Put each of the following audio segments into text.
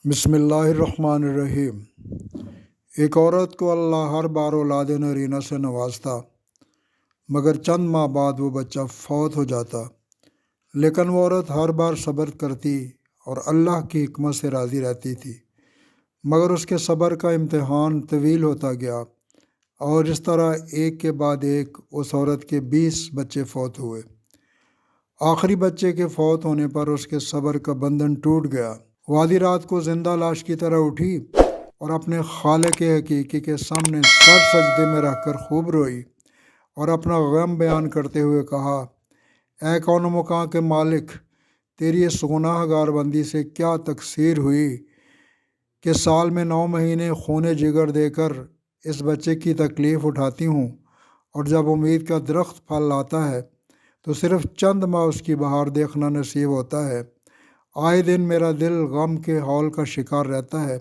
بسم اللہ الرحمن الرحیم۔ ایک عورت کو اللہ ہر بار اولاد نرینہ سے نوازتا، مگر چند ماہ بعد وہ بچہ فوت ہو جاتا، لیکن وہ عورت ہر بار صبر کرتی اور اللہ کی حکمت سے راضی رہتی تھی، مگر اس کے صبر کا امتحان طویل ہوتا گیا اور اس طرح ایک کے بعد ایک اس عورت کے 20 بچے فوت ہوئے۔ آخری بچے کے فوت ہونے پر اس کے صبر کا بندھن ٹوٹ گیا۔ وہ آدھی رات کو زندہ لاش کی طرح اٹھی اور اپنے خالق حقیقی کے سامنے سر سجدے میں رکھ کر خوب روئی اور اپنا غم بیان کرتے ہوئے کہا، اے کون و مکان کے مالک، تیری اس گناہ گار بندی سے کیا تقصیر ہوئی کہ سال میں 9 مہینے خون جگر دے کر اس بچے کی تکلیف اٹھاتی ہوں، اور جب امید کا درخت پھل لاتا ہے تو صرف چند ماہ اس کی بہار دیکھنا نصیب ہوتا ہے۔ آئے دن میرا دل غم کے ہول کا شکار رہتا ہے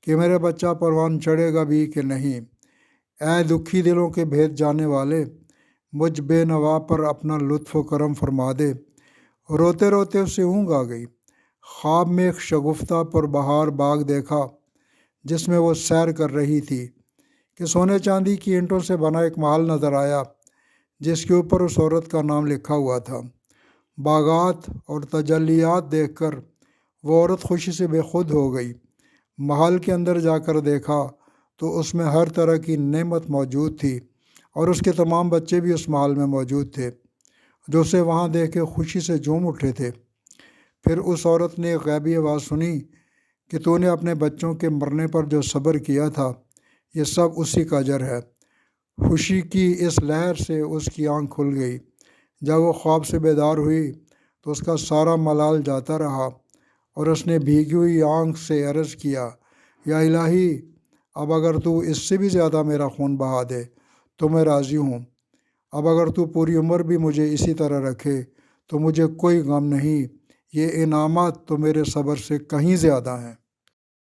کہ میرا بچہ پروان چڑھے گا بھی کہ نہیں۔ اے دکھی دلوں کے بھید جانے والے، مجھ بے نوا پر اپنا لطف و کرم فرما دے۔ روتے روتے اسے اونگ آ گئی۔ خواب میں ایک شگفتہ پر بہار باغ دیکھا جس میں وہ سیر کر رہی تھی کہ سونے چاندی کی اینٹوں سے بنا ایک محل نظر آیا جس کے اوپر اس عورت کا نام لکھا ہوا تھا۔ باغات اور تجلیات دیکھ کر وہ عورت خوشی سے بے خود ہو گئی۔ محل کے اندر جا کر دیکھا تو اس میں ہر طرح کی نعمت موجود تھی اور اس کے تمام بچے بھی اس محل میں موجود تھے جو اسے وہاں دیکھ کے خوشی سے جھوم اٹھے تھے۔ پھر اس عورت نے ایک غیبی آواز سنی کہ تو نے اپنے بچوں کے مرنے پر جو صبر کیا تھا یہ سب اسی کا اجر ہے۔ خوشی کی اس لہر سے اس کی آنکھ کھل گئی۔ جب وہ خواب سے بیدار ہوئی تو اس کا سارا ملال جاتا رہا اور اس نے بھیگی ہوئی آنکھ سے عرض کیا، یا الہی، اب اگر تو اس سے بھی زیادہ میرا خون بہا دے تو میں راضی ہوں۔ اب اگر تو پوری عمر بھی مجھے اسی طرح رکھے تو مجھے کوئی غم نہیں۔ یہ انعامات تو میرے صبر سے کہیں زیادہ ہیں۔